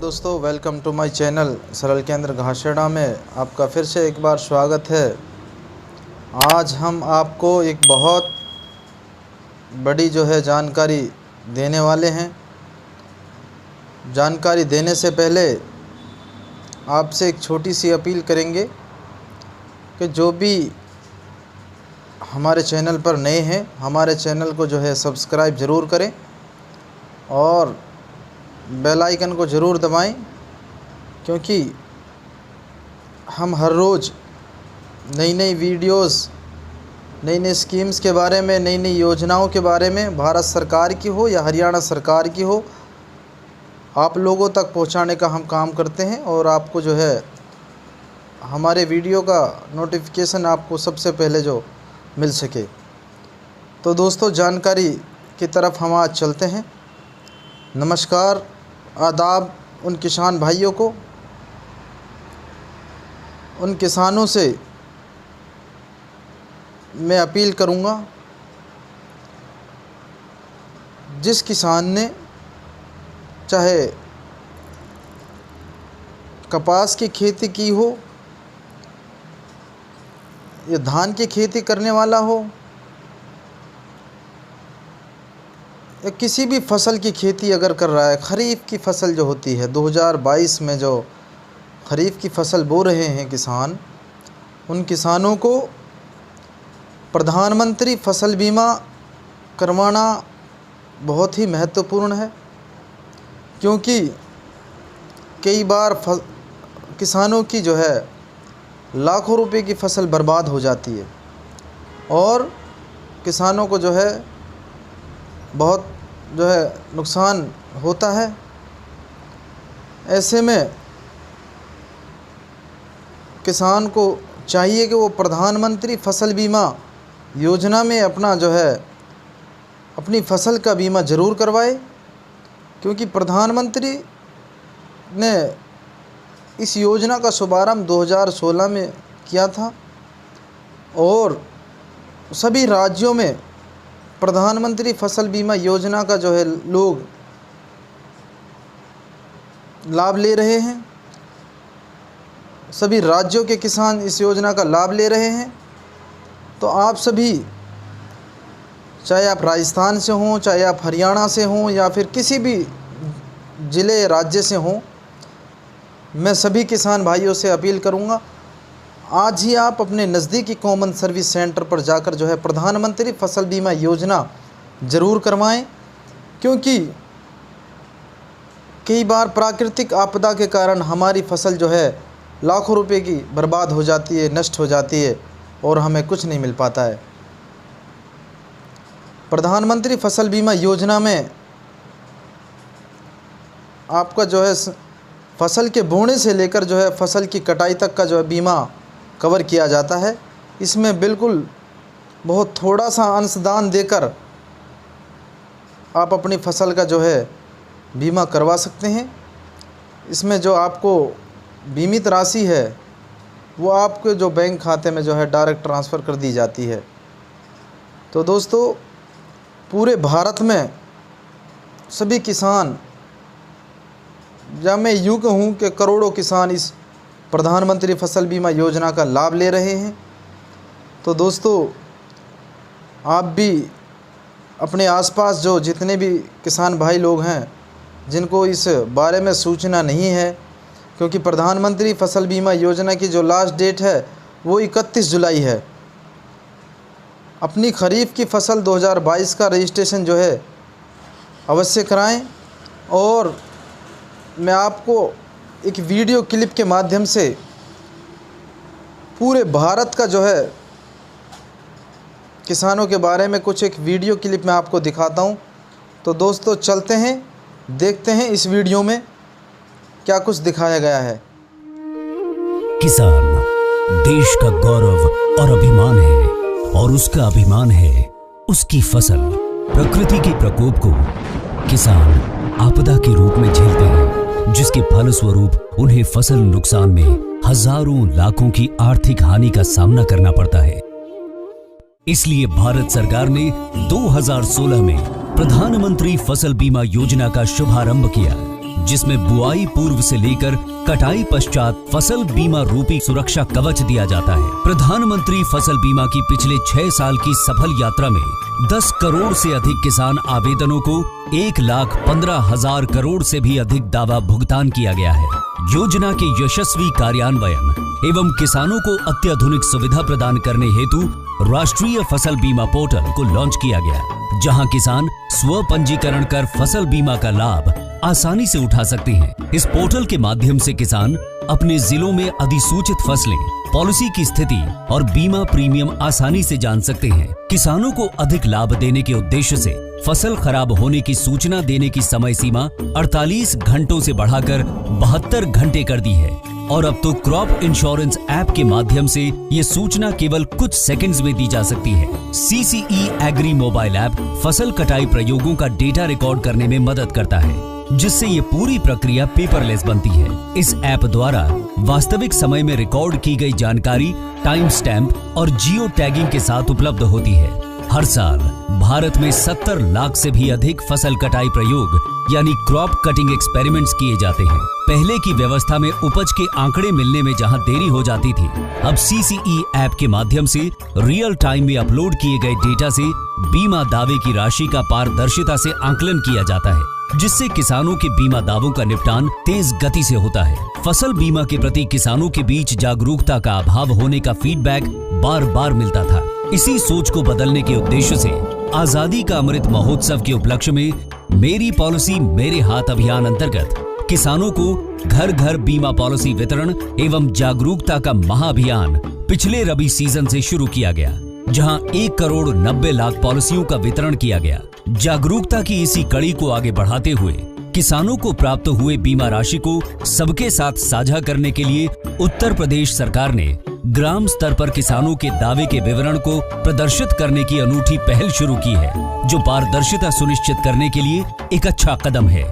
दोस्तों, welcome to my channel सरल केंद्र घासेड़ा में आपका फिर से एक बार स्वागत है। आज हम आपको एक बहुत बड़ी जानकारी देने वाले हैं। जानकारी देने से पहले आपसे एक छोटी सी अपील करेंगे कि जो भी हमारे चैनल पर नए हैं, हमारे चैनल को सब्सक्राइब ज़रूर करें और बेल आइकन को ज़रूर दबाएं, क्योंकि हम हर रोज़ नई नई वीडियोस, नई नई स्कीम्स के बारे में, नई नई योजनाओं के बारे में, भारत सरकार की हो या हरियाणा सरकार की हो, आप लोगों तक पहुंचाने का हम काम करते हैं और आपको हमारे वीडियो का नोटिफिकेशन आपको सबसे पहले मिल सके। तो दोस्तों, जानकारी की तरफ हम आज चलते हैं। नमस्कार, आदाब उन किसान भाइयों को, उन किसानों से मैं अपील करूंगा जिस किसान ने चाहे कपास की खेती की हो या धान की खेती करने वाला हो या किसी भी फसल की खेती अगर कर रहा है, ख़रीफ़ की फसल जो होती है 2022 में जो ख़रीफ़ की फसल बो रहे हैं किसान, उन किसानों को प्रधानमंत्री फसल बीमा करवाना बहुत ही महत्वपूर्ण है। क्योंकि कई बार किसानों की लाखों रुपए की फसल बर्बाद हो जाती है और किसानों को बहुत नुकसान होता है। ऐसे में किसान को चाहिए कि वो प्रधानमंत्री फसल बीमा योजना में अपना अपनी फसल का बीमा ज़रूर करवाए, क्योंकि प्रधानमंत्री ने इस योजना का शुभारंभ 2016 में किया था और सभी राज्यों में प्रधानमंत्री फसल बीमा योजना का लोग लाभ ले रहे हैं। सभी राज्यों के किसान इस योजना का लाभ ले रहे हैं। तो आप सभी, चाहे आप राजस्थान से हों, चाहे आप हरियाणा से हों या फिर किसी भी ज़िले राज्य से हों, मैं सभी किसान भाइयों से अपील करूंगा, आज ही आप अपने नज़दीकी कॉमन सर्विस सेंटर पर जाकर प्रधानमंत्री फसल बीमा योजना ज़रूर करवाएं। क्योंकि कई बार प्राकृतिक आपदा के कारण हमारी फसल लाखों रुपए की बर्बाद हो जाती है, नष्ट हो जाती है और हमें कुछ नहीं मिल पाता है। प्रधानमंत्री फसल बीमा योजना में आपका फसल के बोने से लेकर फसल की कटाई तक का बीमा कवर किया जाता है। इसमें बिल्कुल बहुत थोड़ा सा अंशदान देकर आप अपनी फसल का बीमा करवा सकते हैं। इसमें आपको बीमित राशि है वो आपके बैंक खाते में डायरेक्ट ट्रांसफ़र कर दी जाती है। तो दोस्तों, पूरे भारत में सभी किसान, या मैं यूँ कहूँ कि करोड़ों किसान इस प्रधानमंत्री फसल बीमा योजना का लाभ ले रहे हैं। तो दोस्तों, आप भी अपने आसपास जितने भी किसान भाई लोग हैं जिनको इस बारे में सूचना नहीं है, क्योंकि प्रधानमंत्री फसल बीमा योजना की लास्ट डेट है वो 31 जुलाई है। अपनी ख़रीफ़ की फसल 2022 का रजिस्ट्रेशन अवश्य कराएं। और मैं आपको एक वीडियो क्लिप के माध्यम से पूरे भारत का किसानों के बारे में कुछ एक वीडियो क्लिप मैं आपको दिखाता हूं। तो दोस्तों, चलते हैं, देखते हैं इस वीडियो में क्या कुछ दिखाया गया है। किसान देश का गौरव और अभिमान है, और उसका अभिमान है उसकी फसल। प्रकृति के प्रकोप को किसान आपदा के रूप में झेलते हैं, जिसके फलस्वरूप उन्हें फसल नुकसान में हजारों लाखों की आर्थिक हानि का सामना करना पड़ता है। इसलिए भारत सरकार ने 2016 में प्रधानमंत्री फसल बीमा योजना का शुभारंभ किया। जिसमें बुआई पूर्व से लेकर कटाई पश्चात फसल बीमा रूपी सुरक्षा कवच दिया जाता है। प्रधानमंत्री फसल बीमा की पिछले 6 साल की सफल यात्रा में 10 करोड़ से अधिक किसान आवेदनों को 1,15,000 करोड़ से भी अधिक दावा भुगतान किया गया है। योजना के यशस्वी कार्यान्वयन एवं किसानों को अत्याधुनिक सुविधा प्रदान करने हेतु राष्ट्रीय फसल बीमा पोर्टल को लॉन्च किया गया, जहां किसान स्व पंजीकरण कर फसल बीमा का लाभ आसानी से उठा सकते हैं। इस पोर्टल के माध्यम से किसान अपने जिलों में अधिसूचित फसलें, पॉलिसी की स्थिति और बीमा प्रीमियम आसानी से जान सकते हैं। किसानों को अधिक लाभ देने के उद्देश्य से फसल खराब होने की सूचना देने की समय सीमा 48 घंटों से बढ़ाकर 72 घंटे कर दी है और अब तो क्रॉप इंश्योरेंस ऐप के माध्यम से ये सूचना केवल कुछ सेकंड्स में दी जा सकती है। CCE एग्री मोबाइल ऐप फसल कटाई प्रयोगों का डेटा रिकॉर्ड करने में मदद करता है, जिससे ये पूरी प्रक्रिया पेपरलेस बनती है। इस ऐप द्वारा वास्तविक समय में रिकॉर्ड की गई जानकारी टाइम स्टैम्प और जियो टैगिंग के साथ उपलब्ध होती है। हर साल भारत में 70 लाख से भी अधिक फसल कटाई प्रयोग यानी क्रॉप कटिंग एक्सपेरिमेंट्स किए जाते हैं। पहले की व्यवस्था में उपज के आंकड़े मिलने में जहां देरी हो जाती थी, अब CCE ऐप के माध्यम से रियल टाइम में अपलोड किए गए डेटा से बीमा दावे की राशि का पारदर्शिता से आंकलन किया जाता है, जिससे किसानों के बीमा दावों का निपटान तेज गति से होता है। फसल बीमा के प्रति किसानों के बीच जागरूकता का अभाव होने का फीडबैक बार बार मिलता था। इसी सोच को बदलने के उद्देश्य से आजादी का अमृत महोत्सव के उपलक्ष्य में मेरी पॉलिसी मेरे हाथ अभियान अंतर्गत किसानों को घर घर बीमा पॉलिसी वितरण एवं जागरूकता का महाअभियान पिछले रबी सीजन से शुरू किया गया, जहां 1 करोड़ 90 लाख पॉलिसियों का वितरण किया गया। जागरूकता की इसी कड़ी को आगे बढ़ाते हुए किसानों को प्राप्त हुए बीमा राशि को सबके साथ साझा करने के लिए उत्तर प्रदेश सरकार ने ग्राम स्तर पर किसानों के दावे के विवरण को प्रदर्शित करने की अनूठी पहल शुरू की है, जो पारदर्शिता सुनिश्चित करने के लिए एक अच्छा कदम है।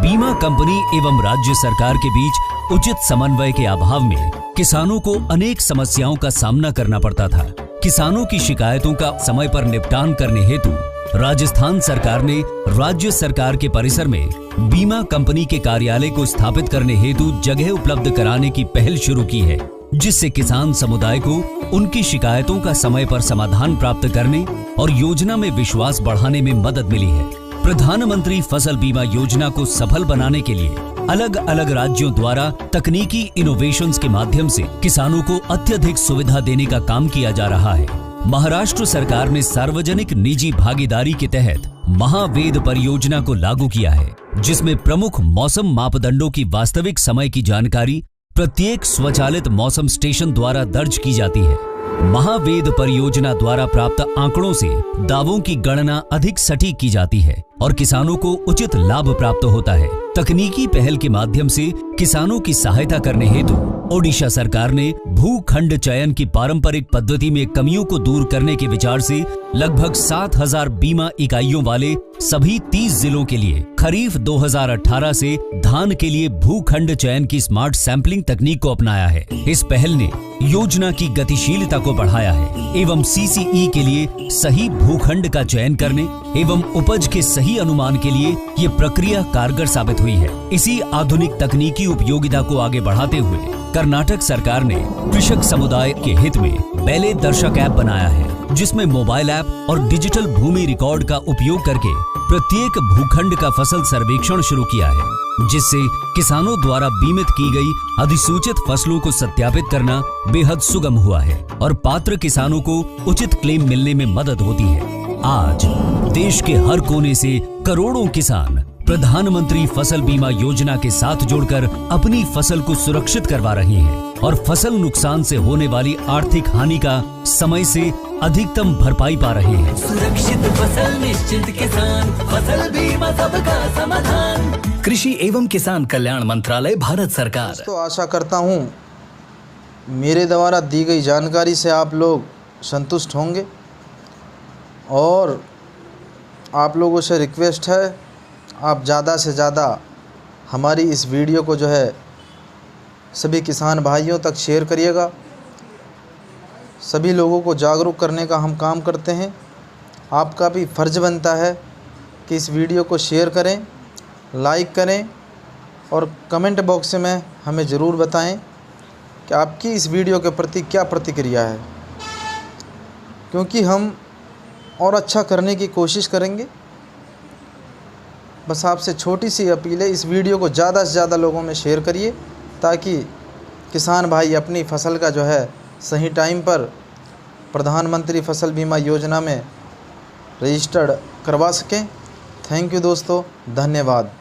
बीमा कंपनी एवं राज्य सरकार के बीच उचित समन्वय के अभाव में किसानों को अनेक समस्याओं का सामना करना पड़ता था। किसानों की शिकायतों का समय पर निपटान करने हेतु राजस्थान सरकार ने राज्य सरकार के परिसर में बीमा कंपनी के कार्यालय को स्थापित करने हेतु जगह उपलब्ध कराने की पहल शुरू की है, जिससे किसान समुदाय को उनकी शिकायतों का समय पर समाधान प्राप्त करने और योजना में विश्वास बढ़ाने में मदद मिली है। प्रधानमंत्री फसल बीमा योजना को सफल बनाने के लिए अलग अलग राज्यों द्वारा तकनीकी इनोवेशंस के माध्यम से किसानों को अत्यधिक सुविधा देने का काम किया जा रहा है। महाराष्ट्र सरकार ने सार्वजनिक निजी भागीदारी के तहत महावेद परियोजना को लागू किया है, जिसमें प्रमुख मौसम मापदंडों की वास्तविक समय की जानकारी प्रत्येक स्वचालित मौसम स्टेशन द्वारा दर्ज की जाती है। महावेद परियोजना द्वारा प्राप्त आंकड़ों से दावों की गणना अधिक सटीक की जाती है और किसानों को उचित लाभ प्राप्त होता है। तकनीकी पहल के माध्यम से किसानों की सहायता करने हेतु ओडिशा सरकार ने भूखंड चयन की पारंपरिक पद्धति में कमियों को दूर करने के विचार से लगभग 7,000 बीमा इकाइयों वाले सभी 30 जिलों के लिए खरीफ 2018 से धान के लिए भूखंड चयन की स्मार्ट सैंपलिंग तकनीक को अपनाया है। इस पहल ने योजना की गतिशीलता को बढ़ाया है एवं CCE के लिए सही भूखंड का चयन करने एवं उपज के सही अनुमान के लिए ये प्रक्रिया कारगर साबित हुई है। इसी आधुनिक तकनीकी उपयोगिता को आगे बढ़ाते हुए कर्नाटक सरकार ने कृषक समुदाय के हित में पहले दर्शक ऐप बनाया है, जिसमें मोबाइल ऐप और डिजिटल भूमि रिकॉर्ड का उपयोग करके प्रत्येक भूखंड का फसल सर्वेक्षण शुरू किया है, जिससे किसानों द्वारा बीमित की गई अधिसूचित फसलों को सत्यापित करना बेहद सुगम हुआ है और पात्र किसानों को उचित क्लेम मिलने में मदद होती है। आज देश के हर कोने से करोड़ों किसान प्रधानमंत्री फसल बीमा योजना के साथ जुड़कर अपनी फसल को सुरक्षित करवा रहे हैं और फसल नुकसान से होने वाली आर्थिक हानि का समय से अधिकतम भरपाई पा रहे हैं। सुरक्षित फसल निश्चित किसान, फसल बीमा सबका समाधान। कृषि एवं किसान कल्याण मंत्रालय, भारत सरकार। तो आशा करता हूँ मेरे द्वारा दी गई जानकारी से आप लोग संतुष्ट होंगे और आप लोगों से रिक्वेस्ट है, आप ज़्यादा से ज़्यादा हमारी इस वीडियो को जो है सभी किसान भाइयों तक शेयर करिएगा। सभी लोगों को जागरूक करने का हम काम करते हैं। आपका भी फ़र्ज़ बनता है कि इस वीडियो को शेयर करें, लाइक करें और कमेंट बॉक्स में हमें ज़रूर बताएं कि आपकी इस वीडियो के प्रति क्या प्रतिक्रिया है, क्योंकि हम और अच्छा करने की कोशिश करेंगे। बस आपसे छोटी सी अपील है, इस वीडियो को ज़्यादा से ज़्यादा लोगों में शेयर करिए ताकि किसान भाई अपनी फसल का जो है सही टाइम पर प्रधानमंत्री फसल बीमा योजना में रजिस्टर्ड करवा सकें। थैंक यू दोस्तों, धन्यवाद।